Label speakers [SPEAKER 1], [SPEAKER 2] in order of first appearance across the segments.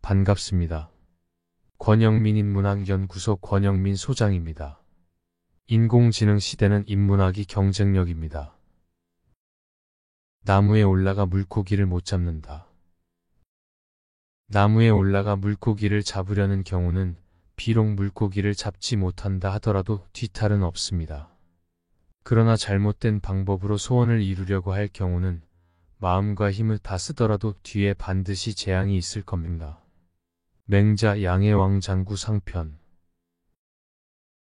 [SPEAKER 1] 반갑습니다. 권영민 인문학연구소 권영민 소장입니다. 인공지능 시대는 인문학이 경쟁력입니다. 나무에 올라가 물고기를 못 잡는다. 나무에 올라가 물고기를 잡으려는 경우는 비록 물고기를 잡지 못한다 하더라도 뒤탈은 없습니다. 그러나 잘못된 방법으로 소원을 이루려고 할 경우는 마음과 힘을 다 쓰더라도 뒤에 반드시 재앙이 있을 겁니다. 맹자 양해왕 장구 상편.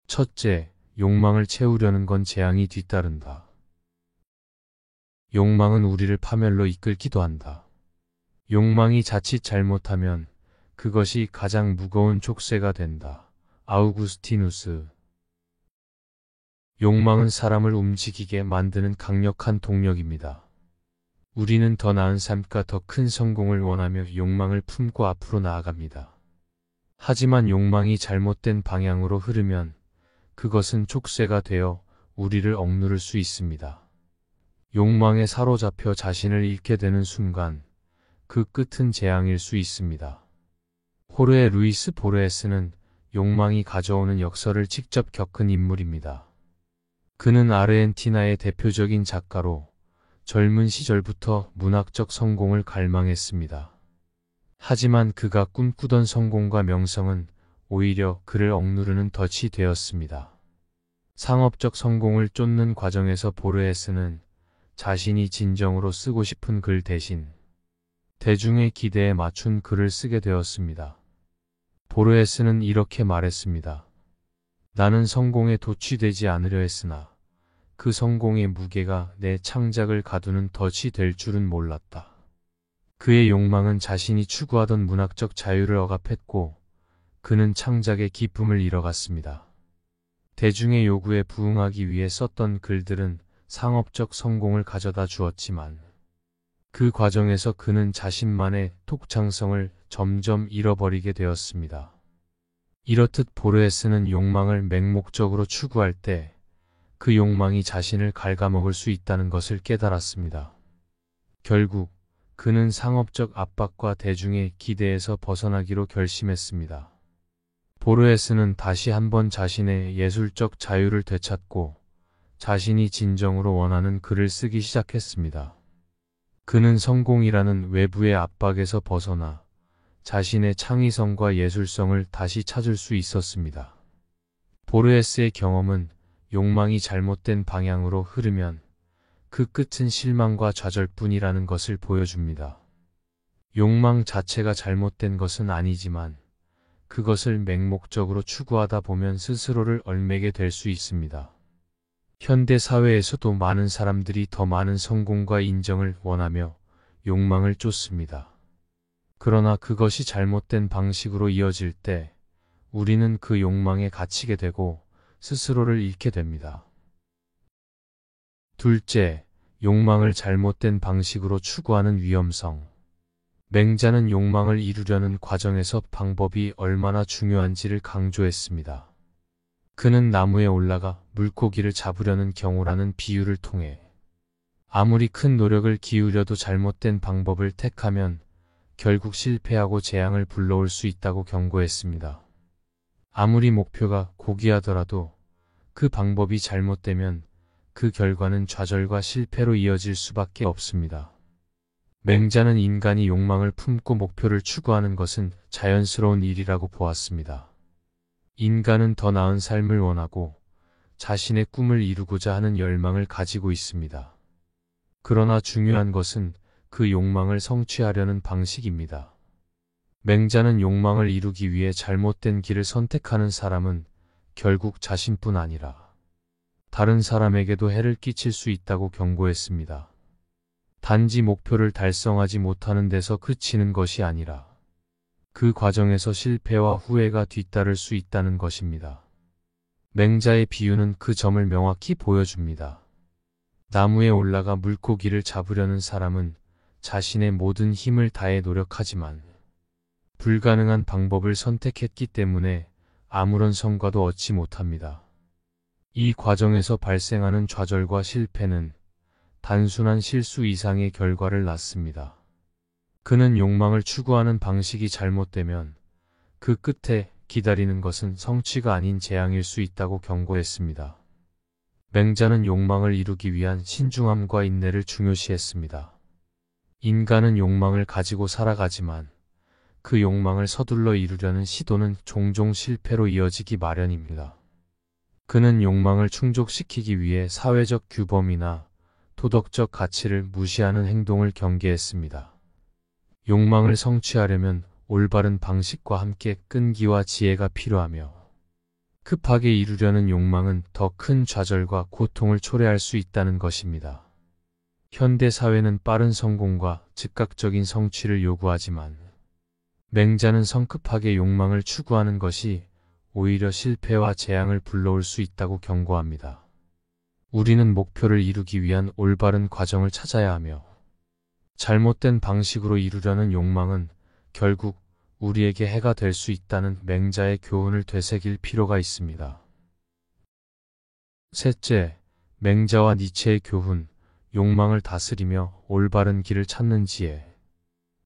[SPEAKER 1] 첫째, 욕망을 채우려는 건 재앙이 뒤따른다. 욕망은 우리를 파멸로 이끌기도 한다. 욕망이 자칫 잘못하면 그것이 가장 무거운 족쇄가 된다. 아우구스티누스. 욕망은 사람을 움직이게 만드는 강력한 동력입니다. 우리는 더 나은 삶과 더 큰 성공을 원하며 욕망을 품고 앞으로 나아갑니다. 하지만 욕망이 잘못된 방향으로 흐르면 그것은 족쇄가 되어 우리를 억누를 수 있습니다. 욕망에 사로잡혀 자신을 잃게 되는 순간 그 끝은 재앙일 수 있습니다. 호르헤 루이스 보르헤스는 욕망이 가져오는 역설을 직접 겪은 인물입니다. 그는 아르헨티나의 대표적인 작가로 젊은 시절부터 문학적 성공을 갈망했습니다. 하지만 그가 꿈꾸던 성공과 명성은 오히려 그를 억누르는 덫이 되었습니다. 상업적 성공을 쫓는 과정에서 보르헤스는 자신이 진정으로 쓰고 싶은 글 대신 대중의 기대에 맞춘 글을 쓰게 되었습니다. 보르헤스는 이렇게 말했습니다. 나는 성공에 도취되지 않으려 했으나 그 성공의 무게가 내 창작을 가두는 덫이 될 줄은 몰랐다. 그의 욕망은 자신이 추구하던 문학적 자유를 억압했고 그는 창작의 기쁨을 잃어갔습니다. 대중의 요구에 부응하기 위해 썼던 글들은 상업적 성공을 가져다 주었지만 그 과정에서 그는 자신만의 독창성을 점점 잃어버리게 되었습니다. 이렇듯 보르헤스는 욕망을 맹목적으로 추구할 때 그 욕망이 자신을 갉아먹을 수 있다는 것을 깨달았습니다. 결국 그는 상업적 압박과 대중의 기대에서 벗어나기로 결심했습니다. 보르헤스는 다시 한번 자신의 예술적 자유를 되찾고 자신이 진정으로 원하는 글을 쓰기 시작했습니다. 그는 성공이라는 외부의 압박에서 벗어나 자신의 창의성과 예술성을 다시 찾을 수 있었습니다. 보르헤스의 경험은 욕망이 잘못된 방향으로 흐르면 그 끝은 실망과 좌절뿐이라는 것을 보여줍니다. 욕망 자체가 잘못된 것은 아니지만 그것을 맹목적으로 추구하다 보면 스스로를 얽매게 될 수 있습니다. 현대 사회에서도 많은 사람들이 더 많은 성공과 인정을 원하며 욕망을 쫓습니다. 그러나 그것이 잘못된 방식으로 이어질 때 우리는 그 욕망에 갇히게 되고 스스로를 잃게 됩니다. 둘째, 욕망을 잘못된 방식으로 추구하는 위험성. 맹자는 욕망을 이루려는 과정에서 방법이 얼마나 중요한지를 강조했습니다. 그는 나무에 올라가 물고기를 잡으려는 경우라는 비유를 통해 아무리 큰 노력을 기울여도 잘못된 방법을 택하면 결국 실패하고 재앙을 불러올 수 있다고 경고했습니다. 아무리 목표가 고귀하더라도 그 방법이 잘못되면 그 결과는 좌절과 실패로 이어질 수밖에 없습니다. 맹자는 인간이 욕망을 품고 목표를 추구하는 것은 자연스러운 일이라고 보았습니다. 인간은 더 나은 삶을 원하고 자신의 꿈을 이루고자 하는 열망을 가지고 있습니다. 그러나 중요한 것은 그 욕망을 성취하려는 방식입니다. 맹자는 욕망을 이루기 위해 잘못된 길을 선택하는 사람은 결국 자신뿐 아니라 다른 사람에게도 해를 끼칠 수 있다고 경고했습니다. 단지 목표를 달성하지 못하는 데서 그치는 것이 아니라 그 과정에서 실패와 후회가 뒤따를 수 있다는 것입니다. 맹자의 비유는 그 점을 명확히 보여줍니다. 나무에 올라가 물고기를 잡으려는 사람은 자신의 모든 힘을 다해 노력하지만 불가능한 방법을 선택했기 때문에 아무런 성과도 얻지 못합니다. 이 과정에서 발생하는 좌절과 실패는 단순한 실수 이상의 결과를 낳습니다. 그는 욕망을 추구하는 방식이 잘못되면 그 끝에 기다리는 것은 성취가 아닌 재앙일 수 있다고 경고했습니다. 맹자는 욕망을 이루기 위한 신중함과 인내를 중요시했습니다. 인간은 욕망을 가지고 살아가지만 그 욕망을 서둘러 이루려는 시도는 종종 실패로 이어지기 마련입니다. 그는 욕망을 충족시키기 위해 사회적 규범이나 도덕적 가치를 무시하는 행동을 경계했습니다. 욕망을 성취하려면 올바른 방식과 함께 끈기와 지혜가 필요하며 급하게 이루려는 욕망은 더 큰 좌절과 고통을 초래할 수 있다는 것입니다. 현대 사회는 빠른 성공과 즉각적인 성취를 요구하지만 맹자는 성급하게 욕망을 추구하는 것이 오히려 실패와 재앙을 불러올 수 있다고 경고합니다. 우리는 목표를 이루기 위한 올바른 과정을 찾아야 하며 잘못된 방식으로 이루려는 욕망은 결국 우리에게 해가 될 수 있다는 맹자의 교훈을 되새길 필요가 있습니다. 셋째, 맹자와 니체의 교훈, 욕망을 다스리며 올바른 길을 찾는 지혜.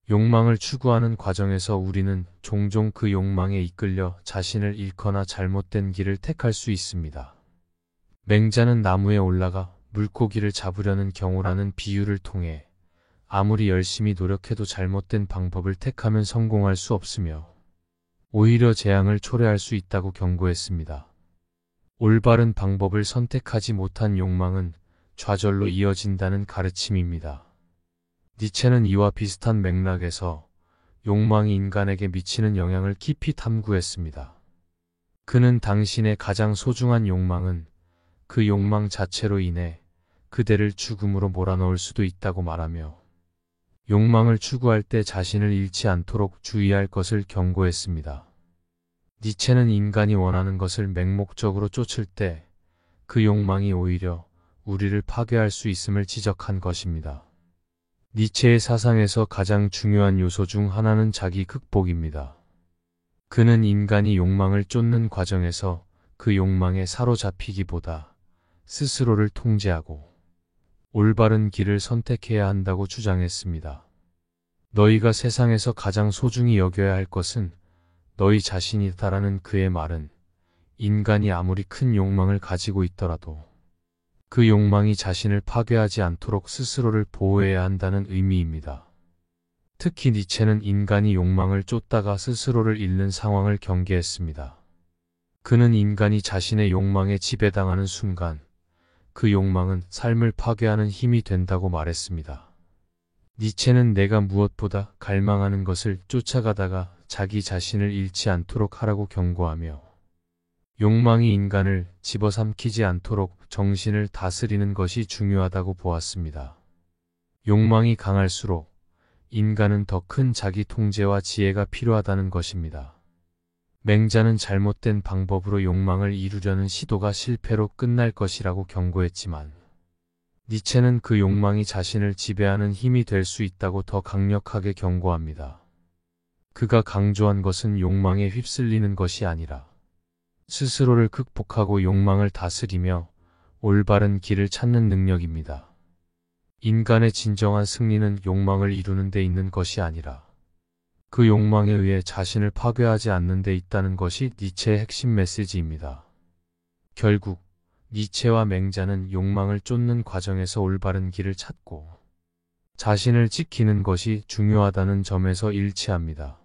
[SPEAKER 1] 욕망을 추구하는 과정에서 우리는 종종 그 욕망에 이끌려 자신을 잃거나 잘못된 길을 택할 수 있습니다. 맹자는 나무에 올라가 물고기를 잡으려는 경우라는 비유를 통해 아무리 열심히 노력해도 잘못된 방법을 택하면 성공할 수 없으며 오히려 재앙을 초래할 수 있다고 경고했습니다. 올바른 방법을 선택하지 못한 욕망은 좌절로 이어진다는 가르침입니다. 니체는 이와 비슷한 맥락에서 욕망이 인간에게 미치는 영향을 깊이 탐구했습니다. 그는 당신의 가장 소중한 욕망은 그 욕망 자체로 인해 그대를 죽음으로 몰아넣을 수도 있다고 말하며 욕망을 추구할 때 자신을 잃지 않도록 주의할 것을 경고했습니다. 니체는 인간이 원하는 것을 맹목적으로 쫓을 때 그 욕망이 오히려 우리를 파괴할 수 있음을 지적한 것입니다. 니체의 사상에서 가장 중요한 요소 중 하나는 자기 극복입니다. 그는 인간이 욕망을 쫓는 과정에서 그 욕망에 사로잡히기보다 스스로를 통제하고 올바른 길을 선택해야 한다고 주장했습니다. 너희가 세상에서 가장 소중히 여겨야 할 것은 너희 자신이다라는 그의 말은 인간이 아무리 큰 욕망을 가지고 있더라도 그 욕망이 자신을 파괴하지 않도록 스스로를 보호해야 한다는 의미입니다. 특히 니체는 인간이 욕망을 쫓다가 스스로를 잃는 상황을 경계했습니다. 그는 인간이 자신의 욕망에 지배당하는 순간 그 욕망은 삶을 파괴하는 힘이 된다고 말했습니다. 니체는 내가 무엇보다 갈망하는 것을 쫓아가다가 자기 자신을 잃지 않도록 하라고 경고하며 욕망이 인간을 집어삼키지 않도록 정신을 다스리는 것이 중요하다고 보았습니다. 욕망이 강할수록 인간은 더 큰 자기 통제와 지혜가 필요하다는 것입니다. 맹자는 잘못된 방법으로 욕망을 이루려는 시도가 실패로 끝날 것이라고 경고했지만 니체는 그 욕망이 자신을 지배하는 힘이 될 수 있다고 더 강력하게 경고합니다. 그가 강조한 것은 욕망에 휩쓸리는 것이 아니라 스스로를 극복하고 욕망을 다스리며 올바른 길을 찾는 능력입니다. 인간의 진정한 승리는 욕망을 이루는 데 있는 것이 아니라 그 욕망에 의해 자신을 파괴하지 않는 데 있다는 것이 니체의 핵심 메시지입니다. 결국 니체와 맹자는 욕망을 쫓는 과정에서 올바른 길을 찾고 자신을 지키는 것이 중요하다는 점에서 일치합니다.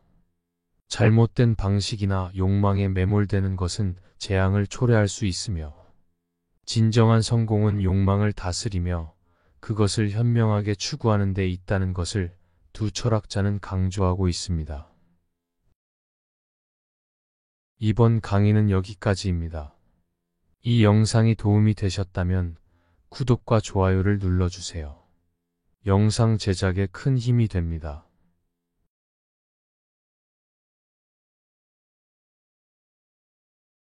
[SPEAKER 1] 잘못된 방식이나 욕망에 매몰되는 것은 재앙을 초래할 수 있으며 진정한 성공은 욕망을 다스리며 그것을 현명하게 추구하는 데 있다는 것을 두 철학자는 강조하고 있습니다. 이번 강의는 여기까지입니다. 이 영상이 도움이 되셨다면 구독과 좋아요를 눌러주세요. 영상 제작에 큰 힘이 됩니다.